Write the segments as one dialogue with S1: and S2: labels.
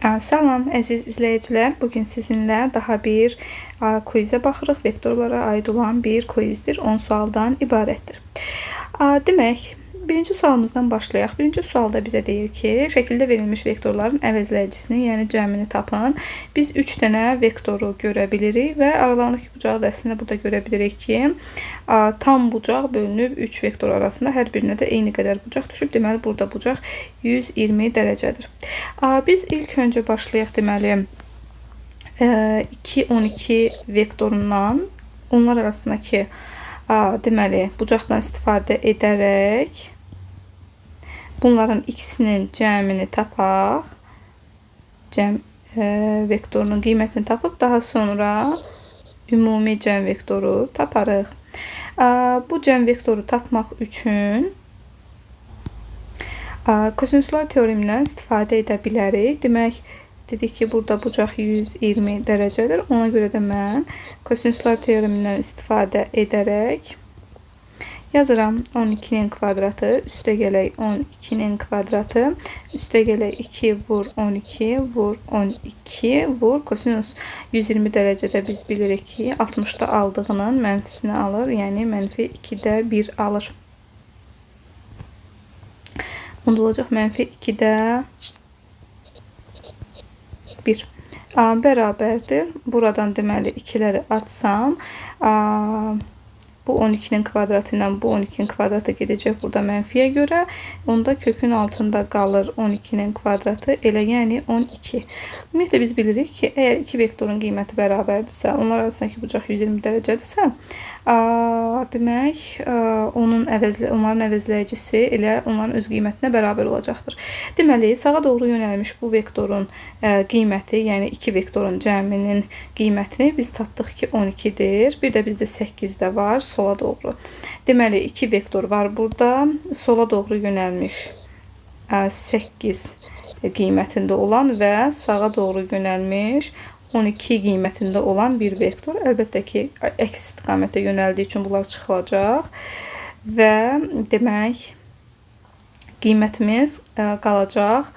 S1: Salam əziz izləyicilər. Bugün sizinlə daha bir quizə baxırıq. Vektorlara aid olan bir quizdir. 10 sualdan ibarətdir. Demək, birinci sualımızdan başlayaq. Birinci sualda bizə deyir ki, şəkildə verilmiş vektorların əvəzləyicisini, yəni cəmini tapın. Biz 3 dənə vektoru görə bilirik və aralarındakı bucağı da əslində burada görə bilirik ki, tam bucaq bölünüb 3 vektor arasında hər birinə də eyni qədər bucaq düşüb. Deməli, burada bucaq 120 dərəcədir. Biz ilk öncə başlayaq deməli 2, 12 vektorundan onlar arasındakı deməli bucaqdan istifadə edərək bunların ikisinin cəmini tapaq. Cəm vektorunun qiymətini tapıb daha sonra ümumi cəm vektoru taparıq. Bu cəm vektoru tapmaq üçün kosinuslar teoremindən istifadə edə bilərik. Demək, dedik ki, burada bucaq 120 dərəcədir. Ona görə də mən kosinuslar teoremindən istifadə edərək yazıram 12'nin kvadratı üstə gələk 12'nin kvadratı üstə gələk 2 vur 12 vur 12 vur kosinus 120 dərəcədə biz bilirik ki 60'da aldığının mənfisini alır. Yəni mənfi 2'də 1 alır. Onda olacaq mənfi 2'də 1 bərabərdir. Buradan deməli 2'ləri atsam bu 12'nin kvadratı ilə bu 12'nin kvadratı gedəcək burada mənfiyə görə. Onda kökün altında qalır 12'nin kvadratı elə yəni 12. Ümumiyyətlə biz bilirik ki, əgər iki vektorun qiyməti bərabərdirsə, onlar arasındakı bucaq 120 dərəcədirsə, demək onların əvəzləyicisi elə onların öz qiymətinə bərabər olacaqdır. Deməli, sağa doğru yönəlmiş bu vektorun qiyməti, yəni iki vektorun cəminin qiymətini biz tapdıq ki 12'dir. Bir də bizdə 8 də var sola doğru. Deməli, iki vektor var burada. Sola doğru yönəlmiş 8 qiymətində olan və sağa doğru yönəlmiş 12 qiymətində olan bir vektor. Əlbəttə ki, əks istiqamətə yönəldiyi üçün bunlar çıxılacaq və demək qiymətimiz qalacaq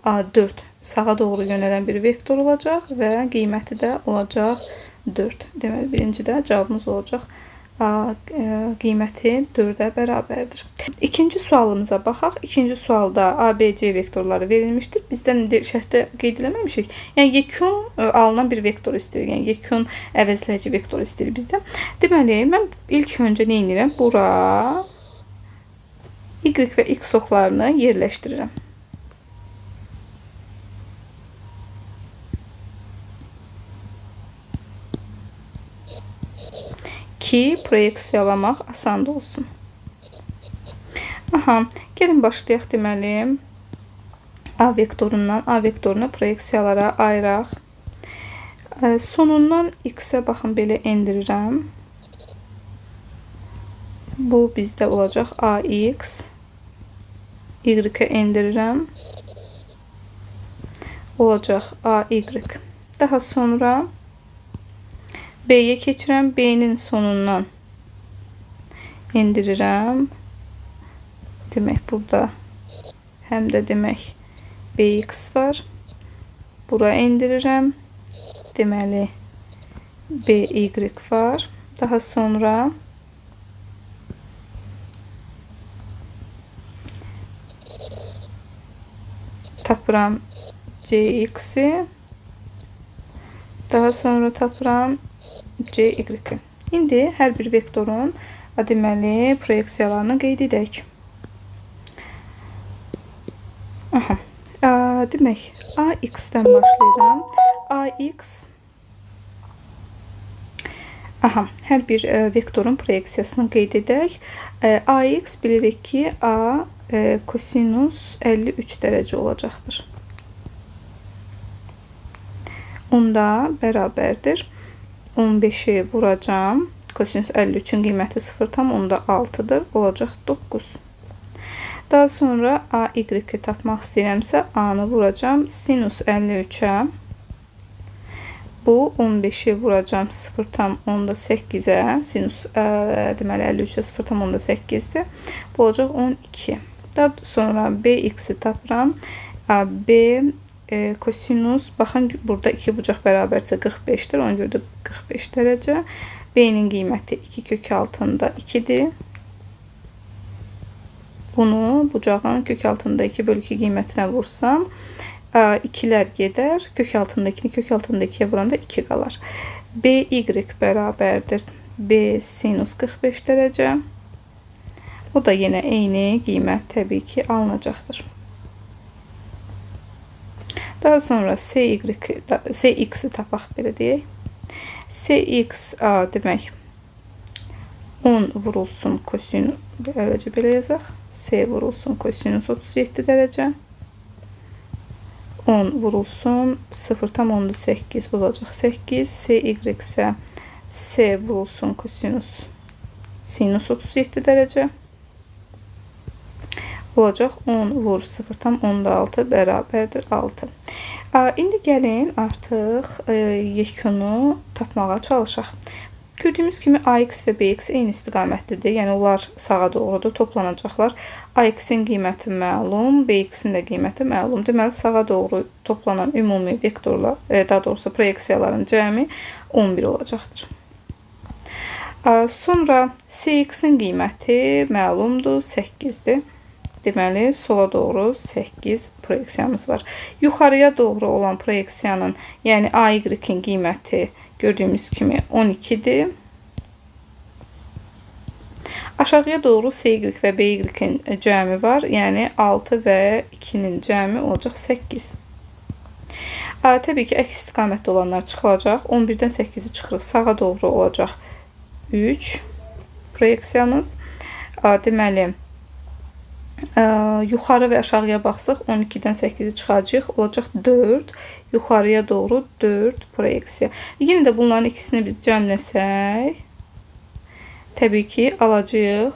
S1: 4. Sağa doğru yönələn bir vektor olacaq və qiyməti də olacaq 4. Deməli, birincidə cavabımız olacaq qiyməti 4'ə bərabərdir. İkinci sualımıza baxaq. İkinci sualda ABC vektorları verilmişdir. Bizdən şərtdə qeyd eləməmişik. Yəni yekun alınan bir vektor istəyir. Yəni yekun əvəzləyici vektor istəyir bizdən. Deməli, mən ilk öncə nə edirəm? Bura y və x oxlarını yerləşdirirəm. Ki proyeksiyalamaq asan olsun. Gəlin başlayaq deməli A vektorundan A vektoruna proyeksiyalara ayıraq. Sonundan x-ə baxın belə endirirəm. Bu bizdə olacaq ax. Y-ə endirirəm. Olacaq ay. Daha sonra B'ye keçirəm. B'nin sonundan endirirəm. Demək, burada həm də demək bx var. Bura endirirəm. Deməli, by var. Daha sonra tapıram cx-i. Daha sonra tapıram cy. İndi hər bir vektorun deməli proyeksiyalarını qeyd edək. Demək, ax-dən başlayıram. Hər bir vektorun proyeksiyasını qeyd edək. Ax bilirik ki, a kosinus 53 dərəcə olacaqdır. Onda bərabərdir. 15'i vuracağım. Kosinus 53'ün qiyməti 0,6'dır. Olacaq 9. Daha sonra ay-ı tapmaq istəyirəmsə a-nı vuracağım. Sinus 53'ə. Bu 15'i vuracağım 0,8'ə. Sinus deməli 53'də 0,8'dir. Bu olacaq 12. Daha sonra bx-i tapıram. B kosinus, baxın burada 2 bucaq bərabərsə 45-dir. Ona görə də 45 dərəcə. B-nin qiyməti 2 kök altında 2-dir. Bunu bucağın kök altında 2 bölü 2 qiymətinə vursam, 2'lər gedər. Kök altında 2'ni kök altında 2'yə vuranda 2 qalar. BY bərabərdir B sinus 45 dərəcə. O da yenə eyni qiymət təbii ki alınacaqdır. Daha sonra CX-i tapaq belə deyək. CX demək 10 vurulsun kosinus, əvvəlcə belə yazaq. C vurulsun kosinus 37 dərəcə. 10 vurulsun 0,8 olacaq 8. CY isə C vurulsun kosinus sinus 37 dərəcə. Olacaq 10 vur 0,6 bərabərdir 6. İndi gəlin artıq yekunu tapmağa çalışaq. Gördüyümüz kimi AX və BX eyni istiqamətlidir. Yəni onlar sağa doğrudur, toplanacaqlar. AX-in qiyməti məlum, BX-in də qiyməti məlum. Deməli sağa doğru toplanan ümumi vektorlar, daha doğrusu proyeksiyaların cəmi 11 olacaqdır. Sonra CX-in qiyməti məlumdur, 8-dir. Deməli, sola doğru 8 proyeksiyamız var. Yuxarıya doğru olan proyeksiyanın, yəni AY-in qiyməti gördüyümüz kimi 12'dir. Aşağıya doğru CY və BY-in cəmi var. Yəni 6 və 2'nin cəmi olacaq 8. Təbii ki, əks istiqamətdə olanlar çıxılacaq. 11-dən 8'i çıxırıq. Sağa doğru olacaq 3 proyeksiyamız. Deməli, yuxarı və aşağıya baxsaq 12-dən 8'i çıxacaq, olacaq 4. Yuxarıya doğru 4 proyeksiya. Yenə də bunların ikisini biz cəmləsək, təbii ki alacağıq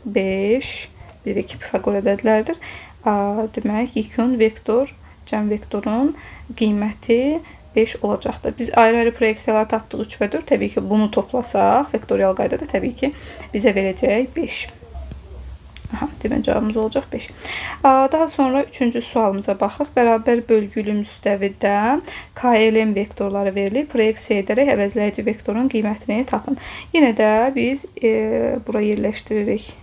S1: 5. Bilirik ki, Pifaqor ədədlərdir. Demək, yekun vektor, cəm vektorun qiyməti 5 olacaqdır. Biz ayrı-ayrı proyeksiyaları tapdıq 3 və 4. Təbii ki, bunu toplasaq, vektorial qaydada təbii ki, bizə verəcək 5. Demək, cavabımız olacaq 5. Daha sonra 3-cü sualımıza baxaq. Bərabər bölgülü müstəvidə KLM vektorları verilir. Proyeksiya edərək əvəzləyici vektorun qiymətini tapın. Yenə də biz bura yerləşdiririk.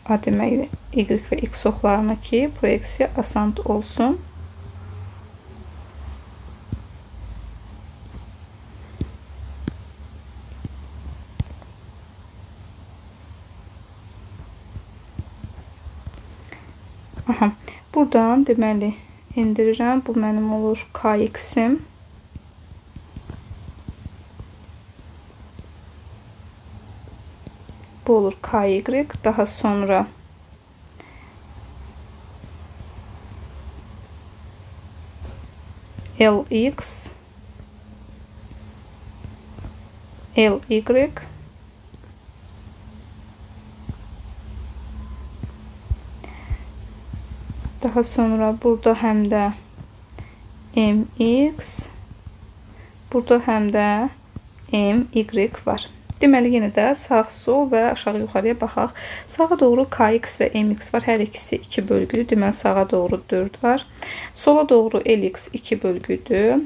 S1: Demək, Y və X oxlarını ki, proyeksiya asan olsun. Buradan deməli indirirəm. Bu mənim olur KX-im. Bu olur KY. Daha sonra LX, LY, daha sonra burada həm də MX, burada həm də MY var. Deməli, yenə də sağ, sol və aşağı yuxarıya baxaq. Sağa doğru KX və MX var. Hər ikisi 2 bölgüdür. Deməli, sağa doğru 4 var. Sola doğru LX 2 bölgüdür.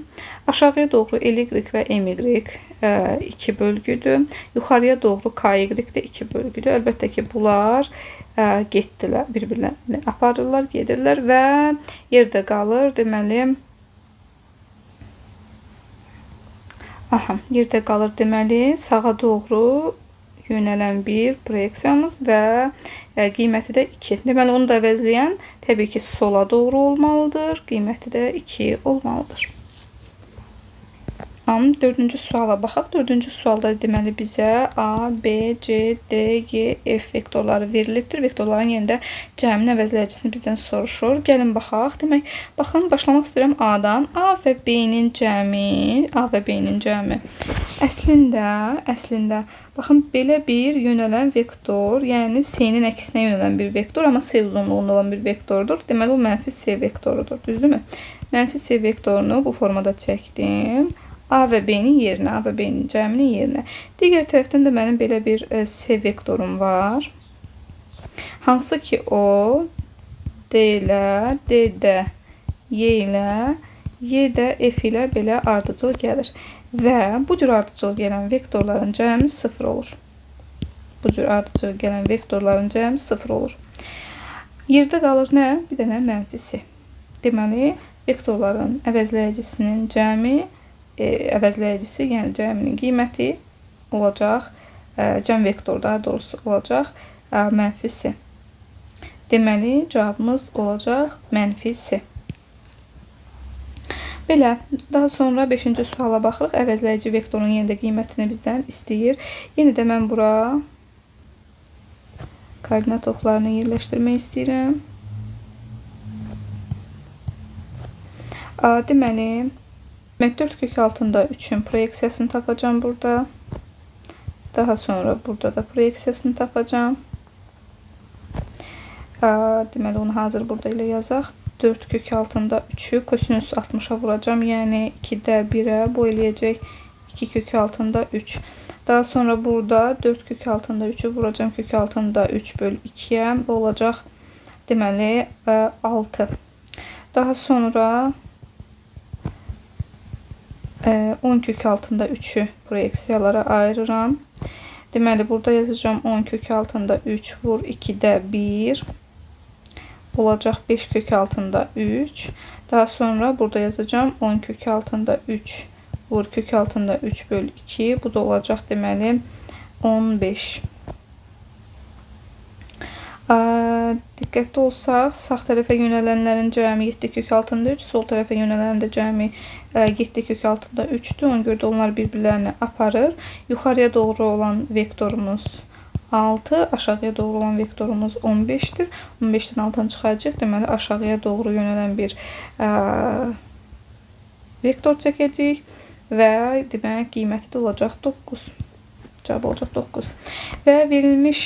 S1: Aşağıya doğru LY və MY 2 bölgüdür. Yuxarıya doğru KY də 2 bölgüdür. Əlbəttə ki, bunlar getdilər, bir-birlərini aparırlar, gedirlər və yerdə qalır. Deməli, yerdə qalır. Deməli, sağa doğru yönələn bir proyeksiyamız və qiyməti də 2. Deməli, onu da əvəzləyən təbii ki, sola doğru olmalıdır. Qiyməti də 2 olmalıdır. 4-cü suala baxaq. 4-cü sualda deməli bizə A, B, C, D, G, F vektorları verilibdir. Vektorların yerində cəmin əvəzləyicisini bizdən soruşur. Gəlin baxaq. Demək, baxın, başlamaq istəyirəm A-dan. A və B-nin cəmi. Əslində, baxın, belə bir yönələn vektor, yəni C-nin əksinə yönələn bir vektor, amma C uzunluğunda olan bir vektordur. Deməli, o mənfi C vektorudur. Düzdürmü? Mənfi C vektorunu bu formada çəkdim. A və B-nin yerinə, A və B-nin cəminin yerinə. Digər tərəfdən də mənim belə bir C vektorum var. Hansı ki, o D ilə, D də Y ilə, Y də F ilə belə ardıcıl gəlir. Və bu cür ardıcıl gələn vektorların cəmi 0 olur. Bu cür ardıcıl gələn vektorların cəmi 0 olur. Yerdə qalır nə? Bir dənə mənfisi. Deməli, vektorların əvəzləyicisinin cəmi, əvəzləyicisi, yəni cəminin qiyməti olacaq, cəm vektor daha doğrusu olacaq mənfisi. Deməli, cavabımız olacaq mənfisi. Belə, daha sonra 5-ci suala baxırıq. Əvəzləyici vektorun yenə də qiymətini bizdən istəyir. Yenə də mən bura koordinat oxlarını yerləşdirmək istəyirəm. Deməli, mən 4 kök altında 3-ün proyeksiyasını tapacağım burada. Daha sonra burada da proyeksiyasını tapacağım. Deməli, onu hazır burada ilə yazaq. 4 kök altında 3'ü kosinüs 60'a vuracağım. Yəni 2'də 1'ə bu eləyəcək 2 kök altında 3. Daha sonra burada 4 kök altında 3'ü vuracağım. Kök altında 3 bölü 2'ye olacaq. Deməli 6. Daha sonra 10 kök altında 3'ü proyeksiyalara ayırıram. Deməli burada yazacağım 10 kök altında 3 vur 2'də 1. Olacaq 5 kök altında 3. Daha sonra burada yazacağım 10 kök altında 3 vur kök altında 3 bölü 2. Bu da olacaq deməli 15. Diqqətli olsaq, sağ tərəfə yönələnlərin cəmi 7 kök altında 3, sol tərəfə yönələn də cəmi 7 kök altında 3'dür. Ona görə də onlar bir-birlərini aparır. Yuxarıya doğru olan vektorumuz 6, aşağıya doğru olan vektorumuz 15'dir. 15'ten 6'ını çıxacaq. Deməli, aşağıya doğru yönələn bir vektor çəkəcəyik və demək qiyməti də olacaq 9. Cavab olacaq 9. Və verilmiş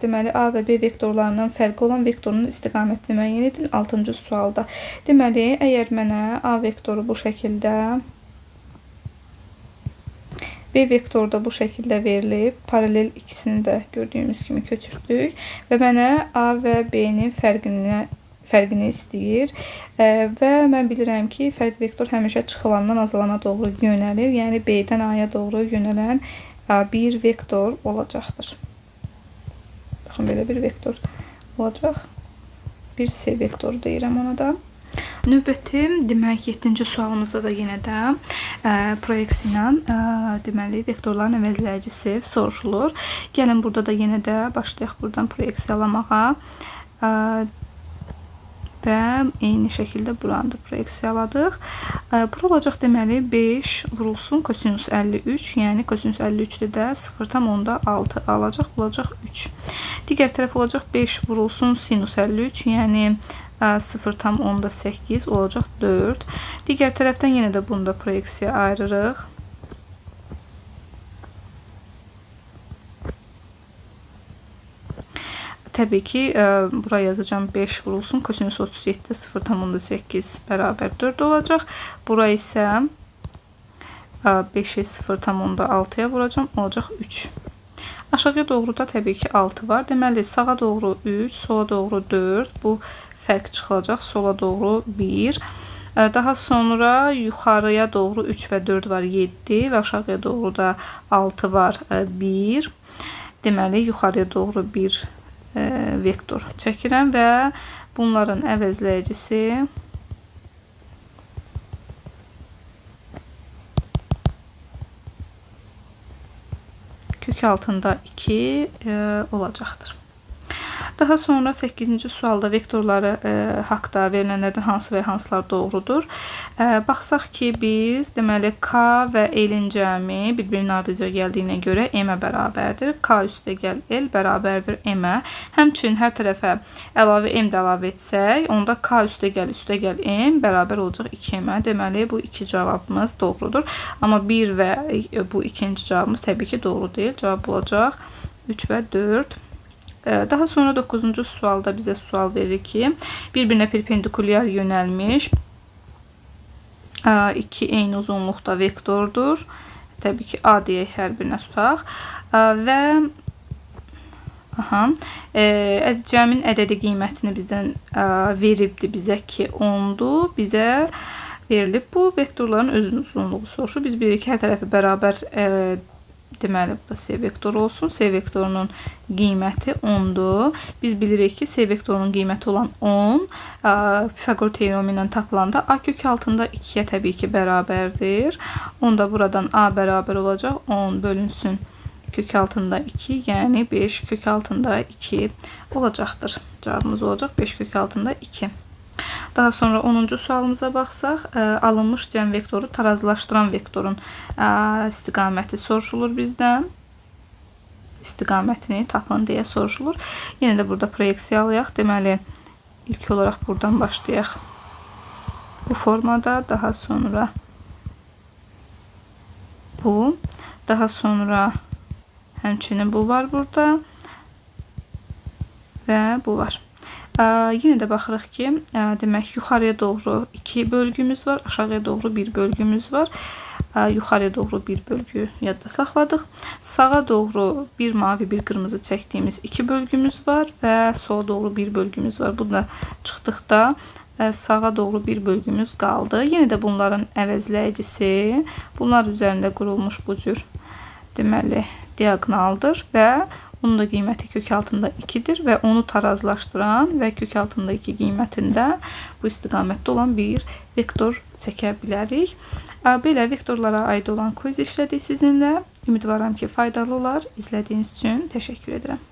S1: deməli A və B vektorlarının fərqi olan vektorun istiqamətini müəyyən edin 6-cı sualda. Deməli, əgər mənə A vektoru bu şəkildə, B vektoru da bu şəkildə verilib, paralel ikisini də gördüyümüz kimi köçürdük və mənə A və B-nin fərqini istəyir və mən bilirəm ki, fərq vektor həmişə çıxılandan azalana doğru yönəlir, yəni B-dən A-ya doğru yönələn bir vektor olacaqdır. Baxın, belə bir vektor olacaq. Bir C vektoru deyirəm ona da. Növbəti, demək 7-ci sualımızda da yenə də proyeksiya deməli vektorların əvəzləyicisi soruşulur. Gəlin burada da yenə də başlayaq buradan proyeksiyalamağa. Və eyni şəkildə buranı da proyeksiyaladıq. Bura olacaq deməli 5 vurulsun kosinüs 53, yəni kosinüs 53'də də 0,6 alacaq, olacaq 3. Digər tərəf olacaq 5 vurulsun sinus 53, yəni 0,8 olacaq 4. Digər tərəfdən yenə də bunu da proyeksiya ayırırıq. Təbii ki, buraya yazacağım 5 vurulsun kosinüs 37 0,8 bərabər 4 olacaq. Bura isə 5'i 0,6'ya vuracağım, olacaq 3. Aşağıya doğru da təbii ki 6 var. Deməli, sağa doğru 3, sola doğru 4. Bu fərq çıxılacaq. Sola doğru 1. Daha sonra yuxarıya doğru 3 və 4 var, 7 və aşağıya doğru da 6 var, 1. Deməli, yuxarıya doğru 1 vektor çəkirəm və bunların əvəzləyicisi kök altında 2 olacaqdır. Daha sonra 8-ci sualda vektorları haqda verilənlərdən hansı və hansılar doğrudur? Baxsaq ki, biz deməli K və L-in cəmi bir-birinin ardıca gəldiyinə görə M-ə bərabərdir. K üstə gəl L bərabərdir M-ə. Həmçinin hər tərəfə əlavə M də əlavə etsək, onda K üstə gəl M bərabər olacaq 2M-ə. Deməli, bu iki cavabımız doğrudur. Amma 1 və bu ikinci cavabımız təbii ki, doğru deyil. Cavab olacaq 3 və 4. Daha sonra 9-cu sualda bizə sual verir ki, bir-birinə perpendikulyar yönəlmiş iki eyni uzunluqda vektordur. Təbii ki, A deyək hər birinə tutaq və Aha. Cəmin ədədi qiymətini bizdən veribdi bizə ki 10'dur. Bizə verilib bu vektorların özünün uzunluğu soruşur. Biz bilirik ki hər tərəfi bərabər deməli bu da C vektoru olsun. C vektorunun qiyməti 10'dur. Biz bilirik ki C vektorunun qiyməti olan 10 Pifaqor teoremi ilə tapılanda A kök altında 2'yə təbii ki bərabərdir. Onda buradan A bərabər olacaq 10 bölünsün kök altında 2, yəni 5 kök altında 2 olacaqdır. Cavabımız olacaq 5 kök altında 2. Daha sonra 10-cu sualımıza baxsaq, alınmış cəm vektoru tarazlaşdıran vektorun istiqaməti soruşulur bizdən. İstiqamətini tapın deyə soruşulur. Yenə də burada proyeksiyalıyaq. Deməli, ilk olaraq buradan başlayaq. Bu formada, daha sonra bu, daha sonra həmçinin bu var burada və bu var. Yine de baxırıq ki, demək yuxarıya doğru 2 bölgümüz var, aşağıya doğru 1 bölgümüz var. Yuxarıya doğru 1 bölgü yadda saxladıq. Sağa doğru bir mavi bir qırmızı çəkdiyimiz 2 bölgümüz var və sola doğru 1 bölgümüz var. Bunda çıxdıqda sağa doğru bir bölgümüz qaldı. Yenə də bunların əvəzləyicisi bunlar üzərində qurulmuş bu cür deməli diaqonaldır və onun da qiyməti kök altında 2'dir və onu tarazlaşdıran və kök altında 2 qiymətində bu istiqamətdə olan bir vektor çəkə bilərik. Belə vektorlara aid olan quiz işlədik sizinlə. Ümidvaram ki faydalı olar. İzlədiyiniz üçün təşəkkür edirəm.